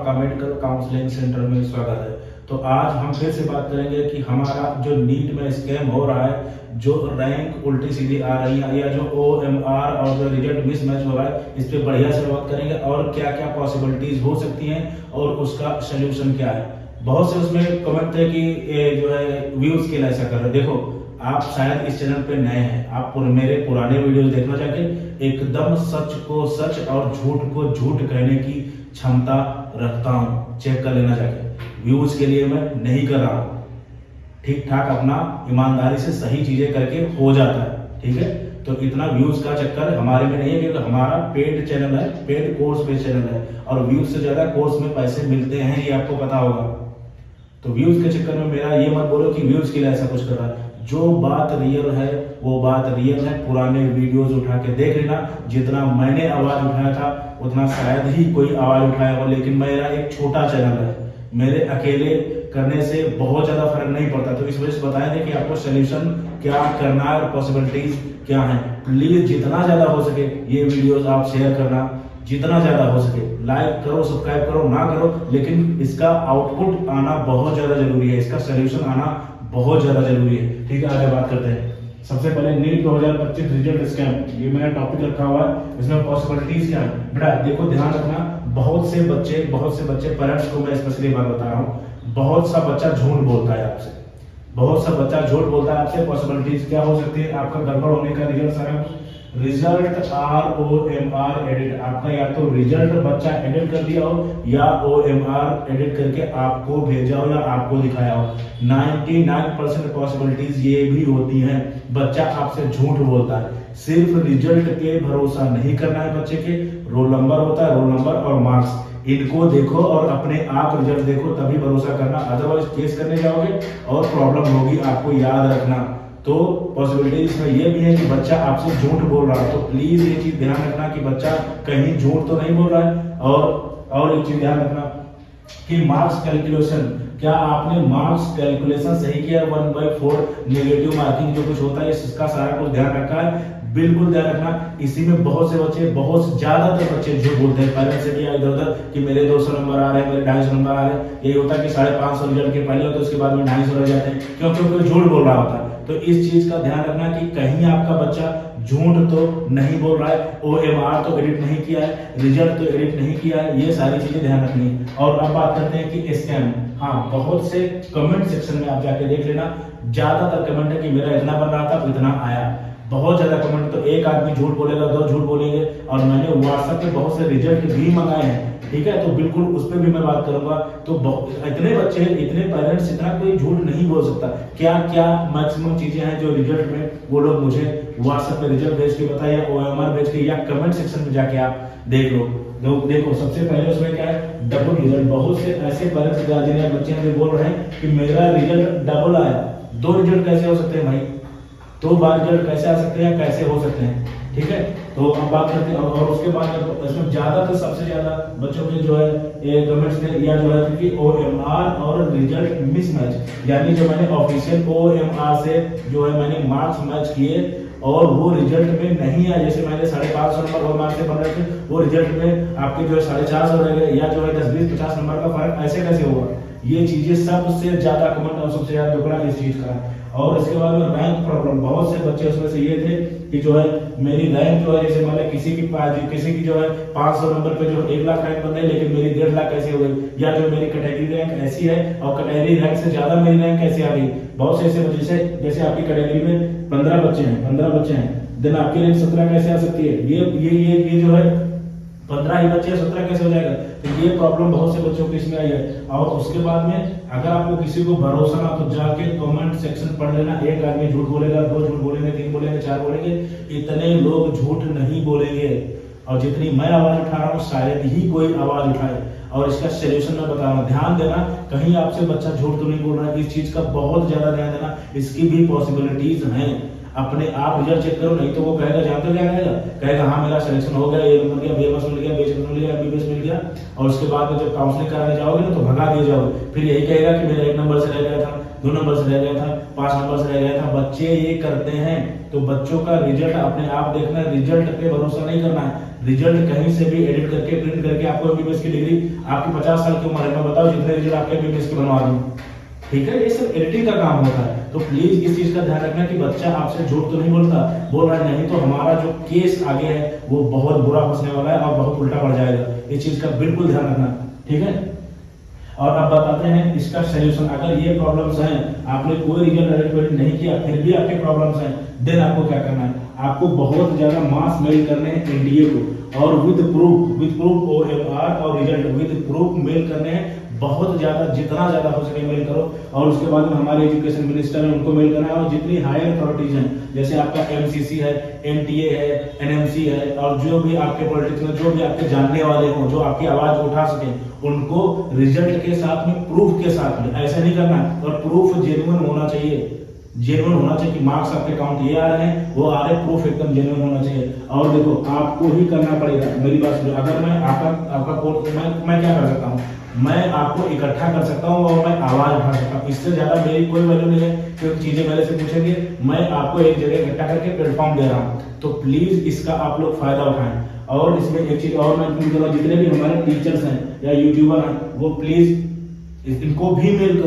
आपका medical counselling centre में स्वागत है। तो आज हम फिर से बात करेंगे कि हमारा जो नीट में स्कैम हो रहा है, जो रैंक उल्टी सीधी आ रही है या जो OMR और जो रिजल्ट मिसमैच हो रहा है, इस पे बढ़िया से बात करेंगे और क्या क्या पॉसिबिलिटीज हो सकती हैं और उसका सोल्यूशन क्या है। बहुत से उसमें कमेंट थे कि ये जो है व्यूज के लिए ऐसा कर रहे हैं। देखो, आप शायद इस चैनल पे नए हैं, आप मेरे पुराने वीडियोस देखना जाके एकदम सच को सच और झूठ को झूठ कहने की क्षमता रखता हूं, चेक कर लेना जाके। व्यूज के लिए मैं नहीं कर रहा हूं, ठीक ठाक अपना ईमानदारी से सही चीजें करके हो जाता है, ठीक है। तो इतना व्यूज का चक्कर हमारे में नहीं है, क्योंकि हमारा पेड चैनल है, पेड कोर्स बेस्ड चैनल है और व्यूज से ज्यादा कोर्स में पैसे मिलते हैं, ये आपको पता होगा। तो व्यूज के चक्कर में मेरा ये मत बोलो कि व्यूज के लिए ऐसा कुछ कर रहा है। जो बात रियल है वो बात रियल है। पुराने वीडियोस उठा के देख लेना, जितना मैंने आवाज उठाया था उतना शायद ही कोई आवाज उठाया हो, लेकिन मेरा एक छोटा चैनल है, मेरे अकेले करने से बहुत ज्यादा फर्क नहीं पड़ता। तो इस वजह से बताए थे कि आपको सोल्यूशन क्या करना है और पॉसिबिलिटीज क्या है। प्लीज जितना ज्यादा हो सके ये वीडियोस आप शेयर करना, जितना ज्यादा हो सके लाइक करो, सब्सक्राइब करो, ना करो, लेकिन इसका आउटपुट आना बहुत ज्यादा जरूरी है, इसका सोल्यूशन आना बहुत ज्यादा जरूरी है, ठीक है। आगे बात करते हैं। सबसे पहले नीट 2025 रिजल्ट स्कैम, ये मैंने टॉपिक रखा हुआ है, इसमें पॉसिबिलिटीज क्या है। बेटा देखो, ध्यान रखना, बहुत से बच्चे पेरेंट्स को मैं स्पेशली बात बता रहा हूँ, बहुत सा बच्चा झूठ बोलता है आपसे, बहुत सा बच्चा झूठ बोलता है आपसे। पॉसिबिलिटीज क्या हो सकती है आपका गड़बड़ होने का रीजन सारा रिजल्ट ROMR एडिट, आपका या तो रिजल्ट बच्चा एडिट कर दिया हो या OMR एडिट करके आपको भेजा हो या आपको दिखाया हो। 99% पॉसिबिलिटीज ये भी होती हैं बच्चा आपसे झूठ बोलता है। सिर्फ रिजल्ट पे भरोसा नहीं करना है बच्चे के, रोल नंबर होता है, रोल नंबर और मार्क्स, इनको देखो और अपने आप रिजल्ट देखो, तभी भरोसा करना, अदरवाइज केस करने जाओगे और प्रॉब्लम होगी, आपको याद रखना। तो पॉसिबिलिटी इसमें यह भी है कि बच्चा आपसे झूठ बोल रहा है, तो प्लीज ये चीज ध्यान रखना कि बच्चा कहीं झूठ तो नहीं बोल रहा है। और एक चीज ध्यान रखना कि मार्क्स कैलकुलेशन, क्या आपने मार्क्स कैलकुलेशन सही किया, 1/4 नेगेटिव मार्किंग जो कुछ होता है इसका सारा कुछ ध्यान रखा है, बिल्कुल ध्यान रखना। इसी में बहुत से बच्चे, बहुत ज्यादातर बच्चे झूठ बोलते हैं पेरेंट्स से या इधर उधर कि मेरे 200 नंबर आ रहे हैं, मेरे 250 नंबर आ रहे हैं। यही होता है कि 550 रिजल्ट के पहले होते हैं, उसके बाद में 250 रह जाते हैं, क्योंकि झूठ बोल रहा होता है। तो इस चीज का ध्यान रखना कि कहीं आपका बच्चा झूठ तो नहीं बोल रहा है, OMR तो एडिट नहीं किया है, रिजल्ट तो एडिट नहीं किया है, ये सारी चीजें ध्यान रखनी है। और अब बात करते हैं कि स्कैम। हाँ, बहुत से कमेंट सेक्शन में आप जाके देख लेना, ज्यादातर कमेंट है कि मेरा इतना बन रहा था इतना आया, बहुत ज्यादा कमेंट। तो एक आदमी झूठ बोलेगा, 2 झूठ बोलेंगे, और मैंने व्हाट्सएप पे बहुत से रिजल्ट भी मंगाए हैं, ठीक है। तो बिल्कुल उस पर भी मैं बात करूंगा। तो इतने बच्चे, इतने पेरेंट्स, इतना कोई झूठ नहीं बोल सकता। क्या क्या मैक्सिमम चीजें हैं जो रिजल्ट में वो लोग मुझे व्हाट्सएप पे रिजल्ट भेज के बताए या OMR भेज के, या कमेंट सेक्शन में जाके आप देख लो। देखो सबसे पहले उसमें क्या है, डबल रिजल्ट। बहुत से ऐसे पेरेंट्स गार्जियन या बच्चे हैं जो बोल रहे हैं कि मेरा रिजल्ट डबल आया। 2 रिजल्ट कैसे हो सकते हैं भाई, 2 बार रिजल्ट कैसे आ सकते हैं, कैसे हो सकते हैं, ठीक है। तो अब बात करते हैं। और उसके बाद इसमें ज्यादातर सबसे ज्यादा बच्चों के जो है ये कमेंट्स थे या जो है कि OMR और रिजल्ट मिसमैच, यानी जो मैंने ऑफिशियल OMR से जो है मैंने मार्क्स मैच किए और वो रिजल्ट में नहीं आया। जैसे मैंने 550 नंबर OMR से बन रहे थे, वो रिजल्ट में आपके जो है 450 रह गए, या जो है 10, 20, 50 नंबर का फर्क, ऐसे कैसे होगा। ये चीजें सबसे ज्यादा कमेंट और सबसे ज्यादा टुकड़ा इस चीज का है। और इसके बाद में रैंक प्रॉब्लम, बहुत से बच्चे उसमें से ये थे कि जो है मेरी रैंक जो है, जैसे मतलब किसी की जो है 500 नंबर पे जो 1 लाख रैंक बन रही है, लेकिन मेरी 1.5 लाख कैसे हो गई, या जो मेरी कैटेगरी रैंक ऐसी है और कैटेगरी रैंक से ज्यादा मेरी रैंक कैसे आ गई। बहुत से ऐसे बच्चे, जैसे आपकी कैटेगरी में 15 बच्चे हैं, देन आपकी रैंक 17 कैसे आ सकती है। ये जो है 15 ही बच्चे 17 कैसे हो जाएगा। तो ये प्रॉब्लम बहुत से बच्चों को इसमें आई है। और उसके बाद में अगर आपको किसी को भरोसा ना, तो जाके कमेंट सेक्शन पढ़ लेना। एक आदमी झूठ बोलेगा, 2 झूठ बोलेंगे, 3 बोलेंगे, 4 बोलेंगे, इतने लोग झूठ नहीं बोलेंगे। और जितनी मैं आवाज उठा रहा हूँ शायद ही कोई आवाज उठाए। और इसका सोल्यूशन मैं बता रहा हूँ, ध्यान देना, कहीं आपसे बच्चा झूठ तो नहीं बोल रहा है, इस चीज का बहुत ज्यादा ध्यान देना। इसकी भी पॉसिबिलिटीज हैं, अपने आप रिजल्ट चेक करो, नहीं तो वो कहेगा, जानते हो क्या कहेगा, हाँ मेरा सिलेक्शन हो गया, ये मिल गया, BMS मिल गया, BHS मिल गया, MBBS मिल गया। और उसके बाद में जब काउंसलिंग कराने जाओगे ना तो भगा दिए जाओगे, फिर यही कहेगा कि मेरा 1 नंबर से रह गया था। 2 नंबर से रह गया था, 5 नंबर से रह गया था। बच्चे ये करते हैं, तो बच्चों का रिजल्ट अपने आप देखना है, रिजल्ट पे भरोसा नहीं करना है। रिजल्ट कहीं से भी एडिट करके प्रिंट करके आपको एमबीबीएस की डिग्री, आपकी 50 साल की उम्र है, मैं बताओ जितने रिजल्ट आपके एमबीबीएस के बनवा दूं, ठीक है। ये सब एडिटिंग का काम होता है। तो प्लीज इस चीज का ध्यान रखना कि बच्चा आपसे झूठ तो नहीं बोल रहा है, नहीं तो हमारा जो केस आगे है वो बहुत बुरा फंसने वाला है और बहुत उल्टा पड़ जाएगा। इस चीज का बिल्कुल ध्यान रखना, ठीक है। और अब बताते हैं इसका सोल्यूशन। अगर ये प्रॉब्लम्स हैं, आपने कोई रिजल्ट एडिट नहीं किया, फिर भी आपके प्रॉब्लम्स हैं, देन आपको क्या करना है, आपको बहुत ज्यादा मास मेल करने हैं एनडीए को, और विद प्रूफ ओएमआर और रिजल्ट विद प्रूफ मेल करने हैं, बहुत ज्यादा, जितना ज्यादा हो सके मेल करो। और उसके बाद में हमारे एजुकेशन मिनिस्टर है उनको मेल करना है, और जितनी हायर अथॉरिटीज हैं, जैसे आपका एमसीसी है, एनटीए है, एनएमसी है, और जो भी आपके पॉलिटिक्स में जो भी आपके जानने वाले हो, जो आपकी आवाज उठा सके, उनको रिजल्ट के साथ में, प्रूफ के साथ में, ऐसा नहीं करना है। और प्रूफ जेन्युइन होना चाहिए, जेन्युइन होना चाहिए कि मार्क्स आपके काउंट ये आ रहे हैं, वो आ रहे हैं, प्रूफ एकदम जेन्युइन होना चाहिए। और देखो आपको ही करना पड़ेगा, मेरी बात सुनो। अगर मैं आपका कोर्स, मैं क्या कर सकता हूँ, मैं आपको इकट्ठा कर सकता हूँ और मैं आवाज उठा सकता हूँ, इससे ज्यादा मेरी कोई वैल्यू नहीं है। क्योंकि चीजें मेरे से पूछेंगे, मैं आपको एक जगह इकट्ठा करके प्लेटफॉर्म दे रहा हूँ, तो प्लीज इसका आप लोग फायदा उठाएं। और इसमें एक चीज और मैं कहूँगा, जितने भी हमारे टीचर्स हैं या यूट्यूबर हैं, वो प्लीज इनको भी मेल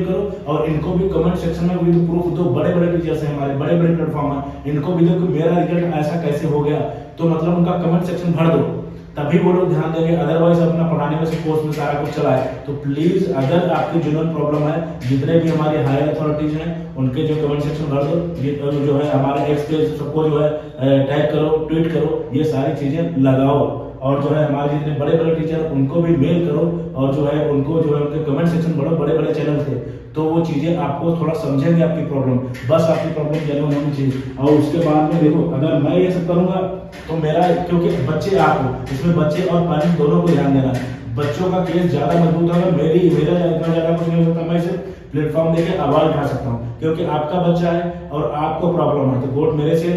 करो, और इनको भी कमेंट सेक्शन में विद प्रूफ दो। बड़े बड़े टीचर्स हैं हमारे, बड़े बड़े प्लेटफॉर्म हैं, इनको भी दो कि मेरा रिजल्ट ऐसा कैसे हो गया, तो मतलब उनका कमेंट सेक्शन भर दो, तभी वो लोग ध्यान देंगे। अदरवाइज अपना पढ़ाने में से कोर्स में सारा कुछ चला है। तो प्लीज अगर आपकी जेन्युइन प्रॉब्लम है, जितने भी हमारे हायर अथॉरिटीज हैं उनके जो कमेंट सेक्शन भर दो, ये जो है हमारे एक्स पे सबको जो है टैग करो, ट्वीट करो, ये सारी चीजें लगाओ। और जो है हमारे जितने बड़े बड़े टीचर उनको भी मेल करो, और जो है उनको जो है उनके कमेंट सेक्शन बढ़ो, बड़े बड़े चैनल थे, तो वो चीजें आपको थोड़ा समझेंगे आपकी प्रॉब्लम। बस आपकी प्रॉब्लम जेन्युइन होनी चाहिए। और उसके बाद में देखो, अगर मैं ये सब करूंगा तो मेरा, क्योंकि बच्चे आप हो, इसमें बच्चे और पेरेंट्स दोनों को ध्यान देना है। बच्चों का केस ज्यादा मजबूत होगा, मेरा इतना ज्यादा कुछ नहीं हो सकता, मैं सिर्फ प्लेटफॉर्म देके आवाज उठा सकता हूँ, क्योंकि आपका बच्चा है और आपको प्रॉब्लम है। तो कोर्ट मेरे से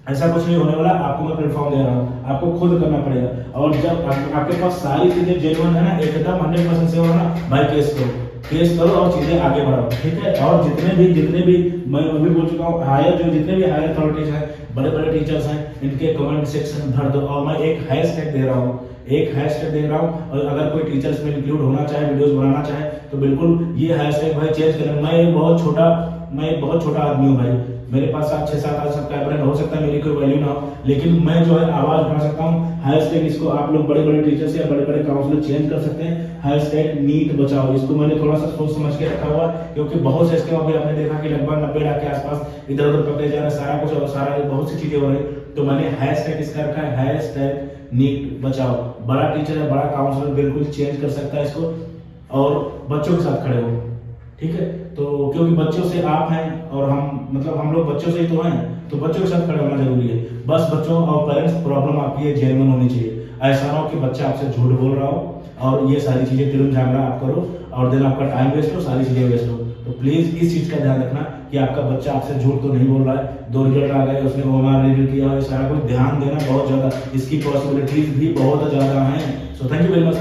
ऐसा कुछ नहीं होने वाला, आपको मैं प्लेटफॉर्म दे रहा हूँ, आपको खुद करना पड़ेगा। और जब आपके पास सारी चीजें जेन्युइन है ना, एकदम 100% से होना, भाई केस करो और चीजें आगे बढ़ाओ, ठीक है। और जितने भी मैं अभी बोल चुका हूँ, जितने भी हायर अथॉरिटीज हैं, बड़े बड़े टीचर्स हैं, इनके कमेंट सेक्शन भर दो। और मैं एक हैशटैग दे रहा हूँ, और अगर कोई टीचर्स में इंक्लूड होना चाहे, वीडियोस बनाना चाहे, तो बिल्कुल ये हैशटैग भाई चेंज करें। मैं एक बहुत छोटा आदमी हूँ भाई, मेरे पास 6-7 सब्सक्राइबर हो सकता है, मेरी कोई वैल्यू ना हो, लेकिन मैं जो है आवाज उठा सकता हूँ। हैशटैग इसको आप लोग बड़े बड़े टीचर्स या बड़े बड़े काउंसलर चेंज कर सकते हैं, हैशटैग नीट बचाओ। इसको मैंने थोड़ा सा सोच समझ के रखा हुआ, क्योंकि बहुत से स्कीम अभी आपने देखा कि लगभग 90 लाख के आसपास इधर उधर पकड़े जा रहे हैं, सारा कुछ, सारा बहुत सी चीजें हो रही, तो मैंने हैशटैग इसका रखा है, हैशटैग नीट बचाओ। बड़ा टीचर है, बड़ा काउंसलर बिल्कुल चेंज कर सकता है इसको, और बच्चों के साथ खड़े हो, ठीक है। तो क्योंकि बच्चों से आप हैं और हम लोग बच्चों से ही तो हैं, तो बच्चों के साथ खड़े होना जरूरी है। बस बच्चों और पेरेंट्स, प्रॉब्लम आपकी है, जेन्युइन होनी चाहिए। ऐसा ना हो कि बच्चा आपसे झूठ बोल रहा हो और ये सारी चीजें तिरम झागड़ा आप करो, और देन आपका टाइम वेस्ट हो, सारी चीजें वेस्ट हो। तो प्लीज इस चीज का ध्यान रखना कि आपका बच्चा आपसे झूठ तो नहीं बोल रहा है। 2 रिजल्ट आ गए, उसने ओएमआर रिजल्ट किया है, सारा कुछ ध्यान देना बहुत ज्यादा, इसकी पॉसिबिलिटीज भी बहुत ज्यादा है। So thank you very much.